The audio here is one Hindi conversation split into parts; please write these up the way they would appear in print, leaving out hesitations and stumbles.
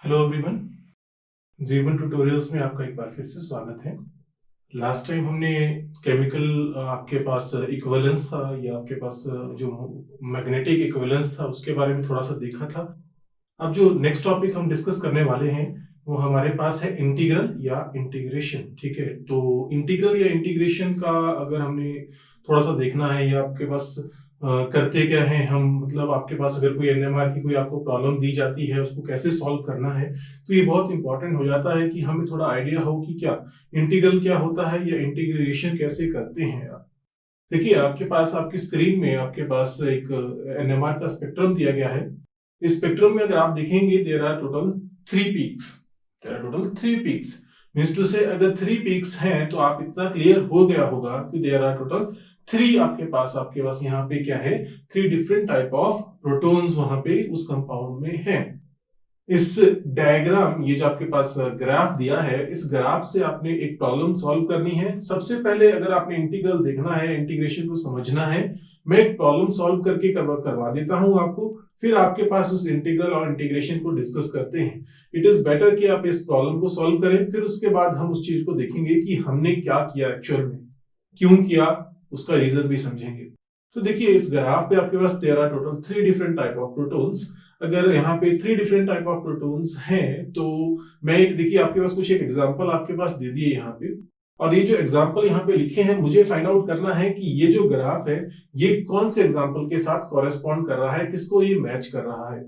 हेलो एवरीवन, जीवन ट्यूटोरियल्स में आपका एक बार फिर से स्वागत है। लास्ट टाइम हमने केमिकल आपके पास इक्विवेलेंस था या आपके पास जो मैग्नेटिक इक्विवेलेंस था उसके बारे में थोड़ा सा देखा था। अब जो नेक्स्ट टॉपिक हम डिस्कस करने वाले हैं वो हमारे पास है इंटीग्रल या इंटीग्रेशन। ठीक है, तो इंटीग्रल या इंटीग्रेशन का अगर हमने थोड़ा सा देखना है या आपके पास करते क्या है हम, मतलब आपके पास अगर कोई एनएमआर की कोई आपको प्रॉब्लम दी जाती है उसको कैसे सॉल्व करना है, तो ये बहुत इंपॉर्टेंट हो जाता है कि हमें थोड़ा आइडिया हो कि क्या इंटीग्रल क्या होता है या इंटीग्रेशन कैसे करते हैं आप। देखिए, आपके पास आपकी स्क्रीन में आपके पास एक एनएमआर का स्पेक्ट्रम दिया गया है। इस स्पेक्ट्रम में अगर आप देखेंगे there are total 3 peaks. Means two से अगर 3 पीक्स हैं तो आप इतना क्लियर हो गया होगा कि देयर आर टोटल 3 आपके पास यहाँ पे क्या है, 3 डिफरेंट टाइप ऑफ प्रोटॉन्स वहां पे उस कंपाउंड में हैं। इस डायग्राम, ये जो आपके पास ग्राफ दिया है, इस ग्राफ से आपने एक प्रॉब्लम सॉल्व करनी है। सबसे पहले अगर आपने इंटीग्रल देखना है, इंटीग्रेशन को समझना है, मैं एक प्रॉब्लम सॉल्व करके करवा देता हूं आपको, फिर आपके पास उस इंटीग्रल और इंटीग्रेशन को डिस्कस करते हैं। इट इज बेटर कि आप इस प्रॉब्लम को सॉल्व करें, फिर उसके बाद हम उस चीज को देखेंगे कि हमने क्या किया एक्चुअल में, क्यों किया, उसका रीजन भी समझेंगे। तो देखिए, इस ग्राफ पे आपके पास 13 total 3 different type of protons, अगर यहाँ पे 3 डिफरेंट टाइप ऑफ प्रोटॉन्स हैं तो मैं एक, देखिए आपके पास कुछ एक एग्जांपल आपके पास दे दिए यहाँ पे, और ये जो एग्जांपल यहाँ पे लिखे हैं मुझे फाइंड आउट करना है कि ये जो ग्राफ है ये कौन से एग्जांपल के साथ कॉरेस्पॉन्ड कर रहा है, किसको ये मैच कर रहा है।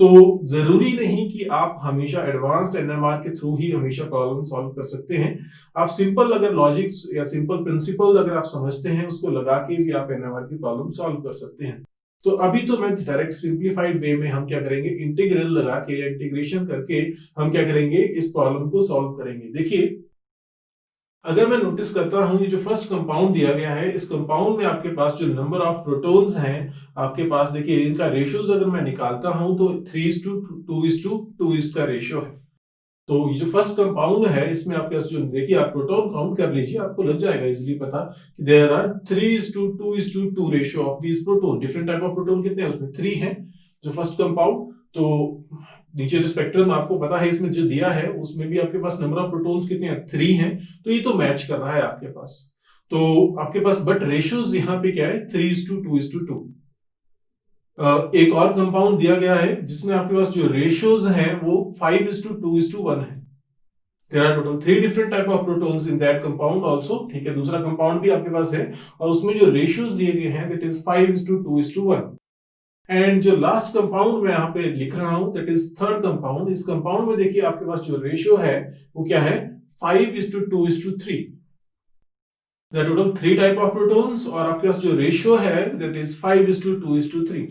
तो जरूरी नहीं कि आप हमेशा एडवांस्ड एनएमआर के थ्रू ही हमेशा प्रॉब्लम सॉल्व कर सकते हैं। आप सिंपल अगर लॉजिक्स या सिंपल प्रिंसिपल अगर आप समझते हैं उसको लगा के भी आप एनएमआर की प्रॉब्लम सॉल्व कर सकते हैं। तो अभी तो मैं डायरेक्ट सिंप्लीफाइड वे में हम क्या करेंगे, इंटीग्रल लगा के या इंटीग्रेशन करके हम क्या करेंगे, इस प्रॉब्लम को सॉल्व करेंगे। देखिए, अगर मैं नोटिस करता हूं ये जो फर्स्ट कंपाउंड दिया गया है, इस कंपाउंड में आपके पास जो नंबर ऑफ प्रोटॉन्स हैं आपके पास, देखिए इनका रेशियोज अगर मैं निकालता हूं तो 3:2:2 इसका रेशियो है। तो ये जो फर्स्ट कंपाउंड है इसमें आपके पास जो, देखिए आप प्रोटॉन काउंट कर लीजिए, आपको लग जाएगा इजीली पता कि there are 3:2:2 ratio of these proton. Different type of proton कितने हैं, उसमें 3 हैं जो फर्स्ट कंपाउंड। तो नीचे जो स्पेक्ट्रम आपको पता है इसमें जो दिया है उसमें भी आपके पास नंबर ऑफ प्रोटॉन्स कितने हैं, 3 हैं। तो ये तो मैच कर रहा है आपके पास। तो आपके पास बट रेशियोज यहाँ पे क्या है, 3:2:2। एक और कंपाउंड दिया गया है जिसमें आपके पास जो रेशियोज हैं वो 5:2:1 है। There are total 3 different type of protons in that compound also. ठीक है, दूसरा कंपाउंड भी आपके पास है और उसमें जो रेशियोज दिए गए हैं दैट इज 5:2:1। एंड जो लास्ट कंपाउंड मैं यहाँ पे लिख रहा हूं दैट इज थर्ड कंपाउंड। इस कंपाउंड में देखिए आपके पास जो रेशियो है वो क्या है, 5:2:3। टोटल 3 टाइप ऑफ प्रोटॉन्स और आपके पास जो रेशियो है दैट इज 5:2:3।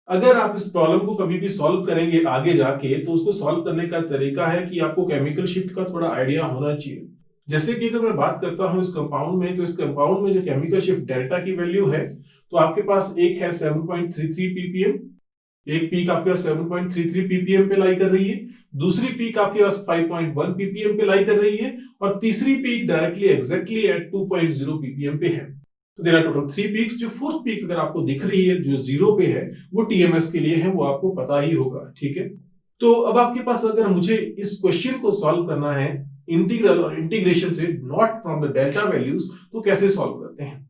अगर आप इस प्रॉब्लम को कभी भी सॉल्व करेंगे आगे जाके तो उसको सॉल्व करने का तरीका है कि आपको केमिकल शिफ्ट का थोड़ा आइडिया होना चाहिए। जैसे कि अगर मैं बात करता हूं इस कंपाउंड में, तो इस कंपाउंड में जो केमिकल शिफ्ट डेल्टा की वैल्यू है, तो आपके पास एक है 7.33 ppm, एक पीक आपके पास 7.33 ppm पे लाई कर रही है, दूसरी पीक आपके पास 5.1 ppm पे लाई कर रही है, और तीसरी peak directly exactly at 2.0 ppm पे है। तो देयर आर टोटल 3 पीक्स। जो फोर्थ पीक अगर आपको दिख रही है जो 0 पे है वो टीएमएस के लिए है, वो आपको पता ही होगा। ठीक है, तो अब आपके पास अगर मुझे इस क्वेश्चन को सॉल्व करना है इंटीग्रल और इंटीग्रेशन से, not from the delta values, तो कैसे सॉल्व करते हैं।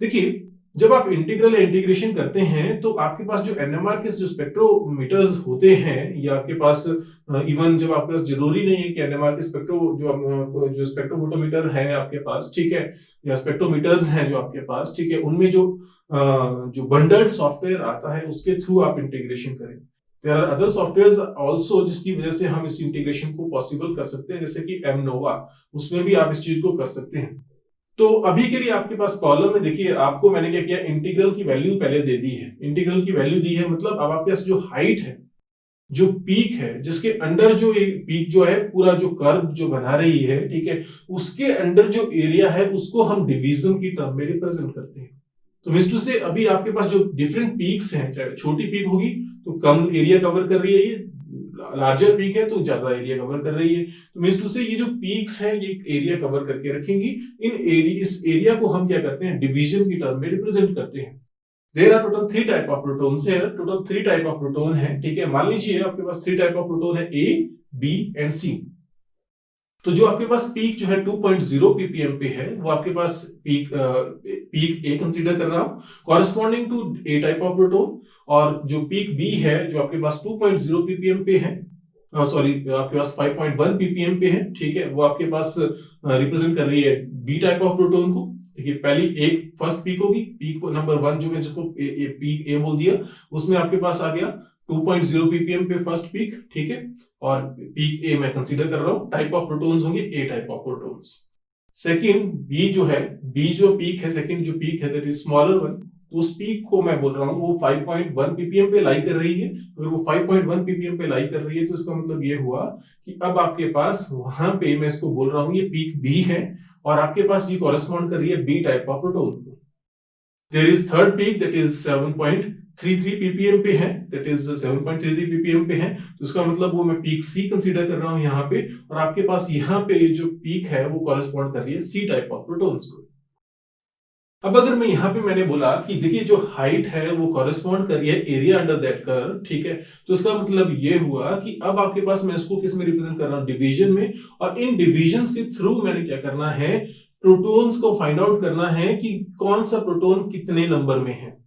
देखिए, जब आप इंटीग्रल या इंटीग्रेशन करते हैं तो आपके पास जो एनएमआर के जो स्पेक्ट्रोमीटर्स होते हैं या आपके पास इवन जब आपके पास जरूरी नहीं है कि एनएमआर के जो स्पेक्ट्रोफोटोमीटर है आपके पास, ठीक है, या स्पेक्ट्रोमीटर्स हैं जो आपके पास, ठीक है, उनमें जो बंडल्ड सॉफ्टवेयर आता है उसके थ्रू आप इंटीग्रेशन करें। There are other softwares also जिसकी वजह से हम इस इंटीग्रेशन को पॉसिबल कर सकते हैं, जैसे कि एमनोवा, उसमें भी आप इस चीज को कर सकते हैं। तो अभी के लिए आपके पास प्रॉब्लम में देखिए आपको मैंने क्या किया, इंटीग्रल की वैल्यू पहले दे दी है। इंटीग्रल की वैल्यू दी है मतलब अब आपके पास जो हाइट है, जो पीक है, जिसके अंडर जो एक पीक जो है पूरा जो कर्व जो बना रही है, ठीक है, उसके अंडर जो एरिया है उसको हम डिवीजन की टर्म में रिप्रेजेंट करते हैं। तो मींस टू से अभी आपके पास जो डिफरेंट पीक्स हैं, चाहे छोटी पीक होगी तो कम एरिया कवर कर रही है ये, लार्जर पीक है तो ज्यादा एरिया कवर कर रही है, तो मींस टू से ये जो पीक्स है ये एरिया कवर करके रखेंगी। इस एरिया को हम क्या करते हैं, डिवीजन की टर्म में रिप्रेजेंट करते हैं। There are total 3 type of protons है, टोटल 3 टाइप ऑफ प्रोटॉन है, ठीक है। मान लीजिए आपके पास 3 टाइप ऑफ प्रोटॉन है, ए, बी एंड सी। तो जो आपके पास पीक जो है 2.0 ppm पे है, वो आपके पास पीक ए कंसीडर कर रहा हूं, corresponding to A type of proton. और जो पीक बी है जो आपके पास 2.0 ppm पे है, सॉरी आपके पास 5.1 ppm पे है, ठीक है, वो आपके पास रिप्रेजेंट कर रही है बी टाइप ऑफ प्रोटॉन को। देखिए पहली एक फर्स्ट पीक होगी, पीक नंबर 1 जो मैं जिसको पीक ए बोल दिया, उसमें आपके पास आ गया 2.0 ppm पे फर्स्ट पीक, ठीक है। और पीक ए मैं कंसीडर कर रहा हूं, टाइप ऑफ प्रोटॉन्स होंगे A type of protons. Second B जो है, बी जो पीक है, सेकंड जो पीक है दैट इज स्मॉलर वन, तो उस पीक को मैं बोल रहा हूं वो 5.1 ppm पे लाई कर रही है। अगर वो 5.1 ppm पे लाई कर रही है तो इसका मतलब ये हुआ कि अब आपके पास वहां पे मैं इसको बोल रहा हूं ये पीक बी है, और आपके पास ये कॉरेस्पॉन्ड कर रही है बी टाइप ऑफ प्रोटॉन को। There is third peak that is 7.33 ppm पे है, दैट इज 7.33 ppm पे है, तो इसका मतलब वो मैं पीक सी कंसीडर कर रहा हूं यहाँ पे, और आपके पास यहाँ पे जो पीक है वो कॉरेस्पॉन्ड कर रही है सी टाइप ऑफ प्रोटॉन्स को। अब अगर मैं यहाँ पे मैंने बोला कि देखिए जो हाइट है वो कॉरेस्पॉन्ड कर रही है एरिया अंडर दैट कर्व, ठीक है, तो इसका मतलब ये हुआ कि अब आपके पास मैं इसको किस में रिप्रेजेंट कर रहा हूं, डिवीजन में। और इन डिविजन्स के थ्रू मैंने क्या करना है, प्रोटॉन्स को फाइंड आउट करना है कि कौन सा प्रोटॉन कितने नंबर में है।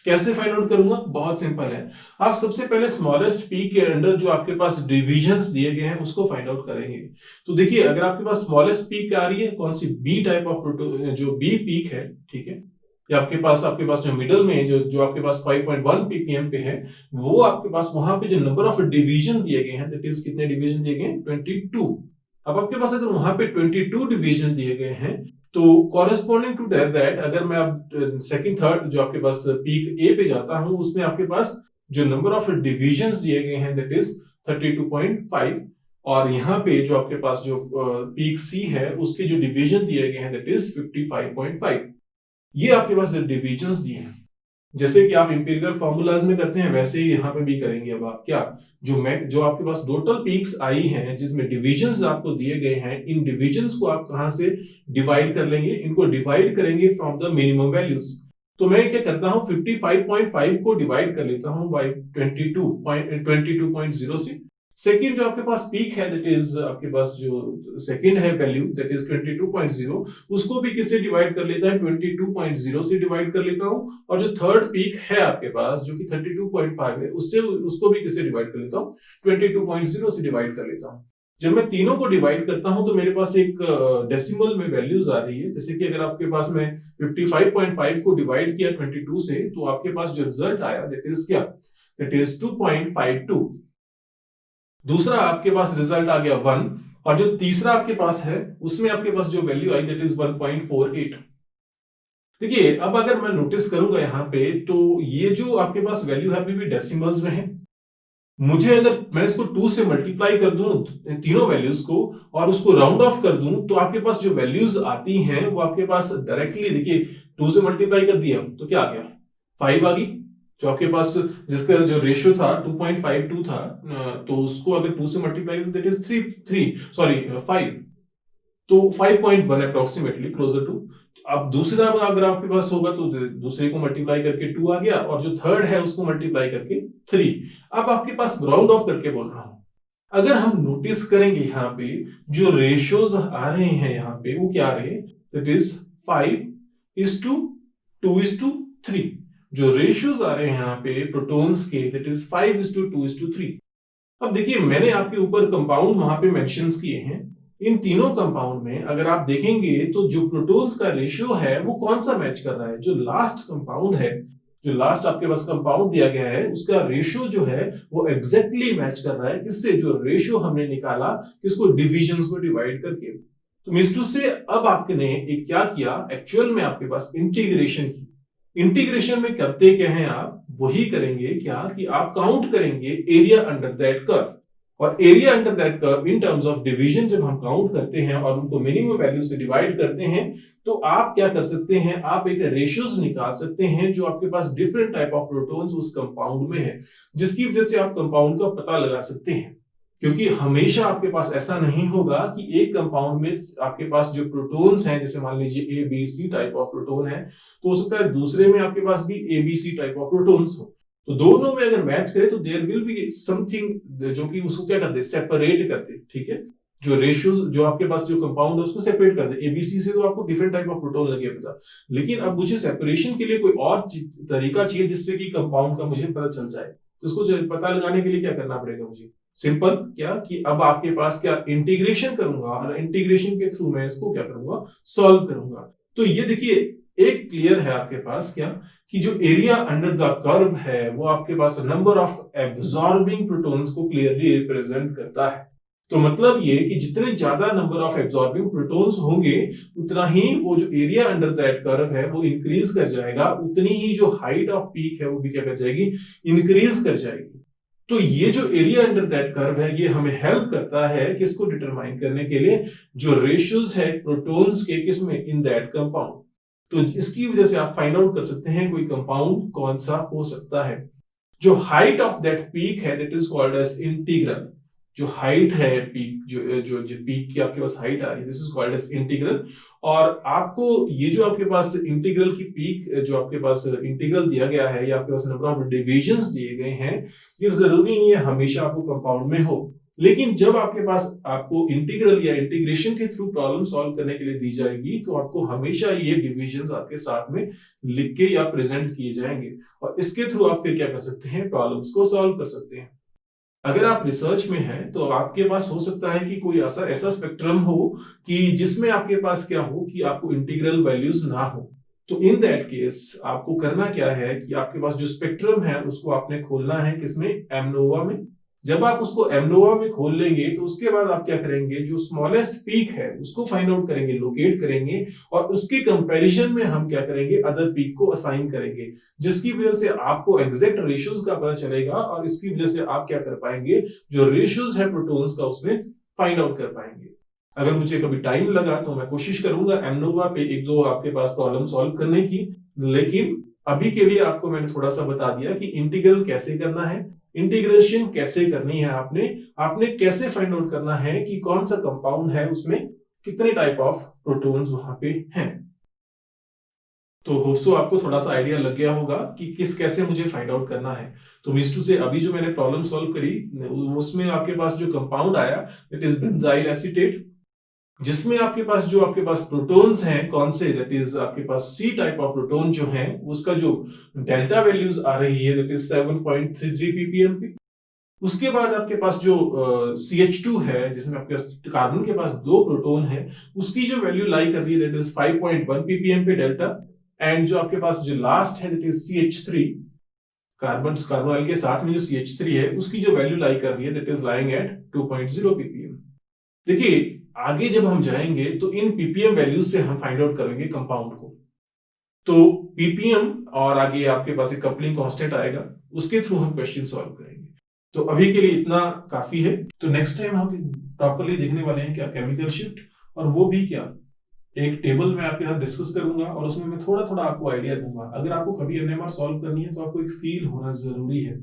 कैसे फाइंड आउट करूंगा, बहुत सिंपल है। आप सबसे पहले स्मॉलेस्ट पीक के अंडर जो आपके पास डिविजन्स दिए गए हैं उसको फाइंड आउट करेंगे। तो देखिए अगर आपके पास स्मॉलेस्ट पीक आ रही है कौन सी, बी टाइप ऑफ प्रोटॉन, जो बी पीक है, ठीक है, या आपके पास जो मिडल में जो आपके पास 5.1 ppm पे है, वो आपके पास वहां पे जो नंबर ऑफ डिवीजन दिए गए हैं, दैट इज कितने डिवीजन दिए गए हैं, 22। अब आपके पास अगर वहां पे 22 डिवीजन दिए गए हैं, तो कॉरेस्पॉन्डिंग टू दैट अगर मैं अब सेकंड थर्ड जो आपके पास पीक ए पे जाता हूं, उसमें आपके पास जो नंबर ऑफ डिवीजन्स दिए गए हैं दैट इज 32.5, और यहाँ पे जो आपके पास जो पीक सी है उसके जो डिवीजन दिए गए हैं दैट इज 55.5। ये आपके पास डिवीजन्स दिए हैं, जैसे कि आप इंपीरियल फॉर्मूलाज में करते हैं वैसे ही यहाँ पे भी करेंगे। अब आप क्या, जो आपके पास टोटल पीक्स आई हैं जिसमें डिविजन्स आपको दिए गए हैं, इन डिविजन्स को आप कहां से डिवाइड कर लेंगे, इनको डिवाइड करेंगे फ्रॉम द मिनिमम वैल्यूज। तो मैं क्या करता हूं, 55.5 को डिवाइड कर लेता हूं बाय 22.0 से। सेकंड जो आपके पास पीक है दैट इज आपके पास जो सेकंड है वैल्यू दैट इज 22.0, उसको भी किससे डिवाइड कर लेता है, 22.0 से डिवाइड कर लेता हूं। और जो थर्ड पीक है आपके पास जो कि 32.5 है, उसको भी किससे डिवाइड कर लेता हूं, 22.0 से डिवाइड कर लेता हूं। जब मैं तीनों को डिवाइड करता हूं तो मेरे पास एक डेसिमल में वैल्यूज आ रही है, जैसे कि अगर आपके पास मैं 55.5 को डिवाइड किया 22 से, तो आपके पास जो रिजल्ट आया दैट इज क्या, दैट इज 2.52। दूसरा आपके पास रिजल्ट आ गया 1, और जो तीसरा आपके पास है उसमें आपके पास जो वैल्यू आई दैट इज 1.48। देखिए अब अगर मैं नोटिस करूंगा यहाँ पे, तो ये जो आपके पास वैल्यू है अभी भी डेसिमल्स में है। मुझे अगर मैं इसको 2 से मल्टीप्लाई कर दूं तीनों वैल्यूज को और उसको राउंड ऑफ कर दूं, तो आपके पास जो वैल्यूज आती हैं वो आपके पास डायरेक्टली, देखिए 2 से मल्टीप्लाई कर दिया तो क्या आ गया, 5 आ गई। जो आपके पास जिसका जो रेशियो था 2.52 था, तो उसको अगर 2 से मल्टीप्लाई करें दैट इज 5, तो 5.1 अप्रोक्सीमेटली क्लोजर टू। अब दूसरा अगर आपके पास होगा तो दूसरे को मल्टीप्लाई करके 2 आ गया, और जो थर्ड है उसको मल्टीप्लाई करके 3। अब आपके पास राउंड ऑफ करके बोल रहा हूं, अगर हम नोटिस करेंगे यहाँ पे जो रेशियोज आ रहे हैं यहाँ पे वो क्या आ रहे हैं, दैट इज 5:2:3। जो रेशियोज आ रहे हैं यहाँ पे प्रोटॉन्स के दैट इज 5:2:3। अब देखिए मैंने आपके ऊपर कंपाउंड वहां पे मेंशंस किए हैं। इन तीनों कंपाउंड में अगर आप देखेंगे तो जो प्रोटॉन्स का रेशियो है वो कौन सा मैच कर रहा है, जो लास्ट कंपाउंड है, जो लास्ट आपके पास कंपाउंड दिया गया है उसका रेशियो जो है वो एग्जैक्टली मैच कर रहा है किससे, जो रेशियो हमने निकाला किसको, डिविजन्स को डिवाइड करके। तो मींस टू से अब आपने एक क्या किया, एक्चुअल में आपके पास इंटीग्रेशन की। इंटीग्रेशन में करते क्या है, आप वही करेंगे क्या कि आप काउंट करेंगे एरिया अंडर दैट कर्व, और area under that curve in terms of division जब हम काउंट करते हैं और उनको मिनिमम वैल्यू से डिवाइड करते हैं, तो आप क्या कर सकते हैं, आप एक रेशियोज निकाल सकते हैं जो आपके पास डिफरेंट टाइप ऑफ प्रोटॉन्स उस कंपाउंड में है, जिसकी वजह से आप कंपाउंड का पता लगा सकते हैं। क्योंकि हमेशा आपके पास ऐसा नहीं होगा कि एक कंपाउंड में आपके पास जो प्रोटॉन्स हैं, जैसे मान लीजिए A B C type of proton है, तो हो सकता है दूसरे में आपके पास भी A B C type of protons हो। तो दोनों में अगर मैच करे तो देयर विल बी समथिंग जो कि उसको क्या करते हैं, सेपरेट करते हैं, ठीक है। जो रेशियोज जो आपके पास जो कंपाउंड है उसको सेपरेट कर दे। एबीसी से तो आपको डिफरेंट टाइप ऑफ प्रोटॉन लगे पता, लेकिन अब मुझे सेपरेशन के लिए कोई और तरीका चाहिए जिससे कि कंपाउंड का मुझे पता चल जाए। तो इसको पता लगाने के लिए क्या करना पड़ेगा मुझे, सिंपल क्या कि अब आपके पास क्या इंटीग्रेशन करूंगा, और इंटीग्रेशन के थ्रू मैं इसको क्या करूंगा, सॉल्व करूंगा। तो ये देखिए एक क्लियर है आपके पास क्या कि जो एरिया अंडर द कर्व है वो आपके पास नंबर ऑफ एब्जॉर्बिंग प्रोटॉन्स को क्लियरली रिप्रेजेंट करता है। तो मतलब ये कि जितने ज्यादा नंबर ऑफ एब्जॉर्बिंग प्रोटॉन्स होंगे उतना ही वो जो एरिया अंडर दैट कर्व है वो इंक्रीज कर जाएगा, उतनी ही जो हाइट ऑफ पीक है वो भी क्या कर जाएगी, इंक्रीज कर जाएगी। तो ये जो एरिया अंडर दैट कर्व है ये हमें हेल्प करता है किसको डिटरमाइन करने के लिए, जो रेशियोज है प्रोटॉन्स के किसमें, इन दैट कंपाउंड। तो इसकी वजह से आप फाइंड आउट कर सकते हैं कोई कंपाउंड कौन सा हो सकता है। जो हाइट ऑफ दैट पीक है that is called as integral. जो हाइट है पीक, जो पीक की आपके पास हाइट आ रही है, this is called as integral. और आपको ये जो आपके पास इंटीग्रल की पीक जो आपके पास इंटीग्रल दिया गया है या आपके पास नंबर ऑफ डिविजन्स दिए गए हैं, ये जरूरी नहीं है हमेशा आपको कंपाउंड में हो। लेकिन जब आपके पास आपको इंटीग्रल या इंटीग्रेशन के थ्रू प्रॉब्लम सॉल्व करने के लिए दी जाएगी तो आपको हमेशा ये डिविजन्स आपके साथ में लिख के या प्रेजेंट किए जाएंगे, और इसके थ्रू आप फिर क्या कर सकते हैं, प्रॉब्लम्स को सॉल्व कर सकते हैं। अगर आप रिसर्च में हैं तो आपके पास हो सकता है कि कोई ऐसा स्पेक्ट्रम हो कि जिसमें आपके पास क्या हो कि आपको इंटीग्रल वैल्यूज ना हो। तो इन दैट केस आपको करना क्या है कि आपके पास जो स्पेक्ट्रम है उसको आपने खोलना है किसमें, एमनोवा में। जब आप उसको एमनोवा में खोल लेंगे तो उसके बाद आप क्या करेंगे, जो स्मॉलेस्ट पीक है उसको फाइंड आउट करेंगे, लोकेट करेंगे, और उसके कंपैरिजन में हम क्या करेंगे, अदर पीक को असाइन करेंगे, जिसकी वजह से आपको एग्जैक्ट रेशियोज का पता चलेगा, और इसकी वजह से आप क्या कर पाएंगे, जो रेशियोज है प्रोटॉन्स का उसमें फाइंड आउट कर पाएंगे। अगर मुझे कभी टाइम लगा तो मैं कोशिश करूंगा एमनोवा पे एक दो आपके पास प्रॉब्लम सॉल्व करने की, लेकिन अभी के लिए आपको मैंने थोड़ा सा बता दिया कि इंटीग्रल कैसे करना है, इंटीग्रेशन कैसे करनी है, आपने कैसे फाइंड आउट करना है कि कौन सा कंपाउंड है, उसमें कितने टाइप ऑफ प्रोटॉन्स वहां पे हैं। तो होप्सो आपको थोड़ा सा आइडिया लग गया होगा कि कैसे मुझे फाइंड आउट करना है। तो मिस्टू से अभी जो मैंने प्रॉब्लम सॉल्व करी उसमें आपके पास जो कंपाउंड आया दैट इज बेंजाइल एसीटेट, जिसमें आपके पास प्रोटॉन्स हैं कौन से, दैट इज आपके पास सी टाइप ऑफ प्रोटॉन जो है उसका जो डेल्टा वैल्यूज आ रही है दैट इज 7.33 ppm पे। उसके बाद आपके पास जो CH2 है जिसमें आपके पास कार्बन के पास दो प्रोटॉन है, उसकी जो वैल्यू लाई कर रही है दैट इज 5.1 ppm पे डेल्टा। एंड जो आपके पास जो लास्ट है दैट इज CH3, कार्बोनाइल के साथ में जो CH3 है उसकी जो वैल्यू लाई कर रही है that is lying at 2.0 ppm। देखिए आगे जब हम जाएंगे तो इन ppm वैल्यूज से हम फाइंड आउट करेंगे कंपाउंड को। तो ppm और आगे आपके पास एक कपलिंग कांस्टेंट आएगा, उसके थ्रू हम क्वेश्चन सॉल्व करेंगे। तो अभी के लिए इतना काफी है। तो नेक्स्ट टाइम हम प्रॉपर्ली देखने वाले हैं क्या, केमिकल शिफ्ट, और वो भी क्या एक टेबल में आपके साथ डिस्कस करूंगा, और उसमें मैं थोड़ा थोड़ा आपको आइडिया दूंगा। अगर आपको कभी एनएमआर सॉल्व करनी है तो आपको एक फील होना जरूरी है।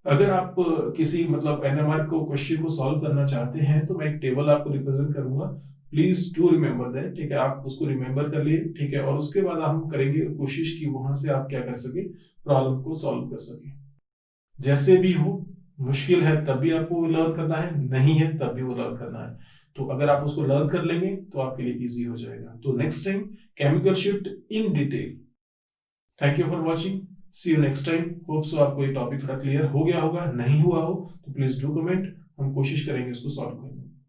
अगर आप किसी मतलब एनएमआर को क्वेश्चन को सॉल्व करना चाहते हैं तो मैं एक टेबल आपको रिप्रेजेंट करूंगा, प्लीज डू रिमेंबर दैट, ठीक है। आप उसको रिमेंबर कर लिए, ठीक है, और उसके बाद हम करेंगे कोशिश की वहां से आप क्या कर सके, प्रॉब्लम को सॉल्व कर सके। जैसे भी हो, मुश्किल है तब भी आपको लर्न करना है, नहीं है तब भी वो लर्न करना है। तो अगर आप उसको लर्न कर लेंगे तो आपके लिए इजी हो जाएगा। तो next time chemical shift in detail. Thank you for watching, see you next time. Hope so आपको ये टॉपिक थोड़ा क्लियर हो गया होगा, नहीं हुआ हो तो प्लीज डू कमेंट, हम कोशिश करेंगे इसको सॉल्व करने की।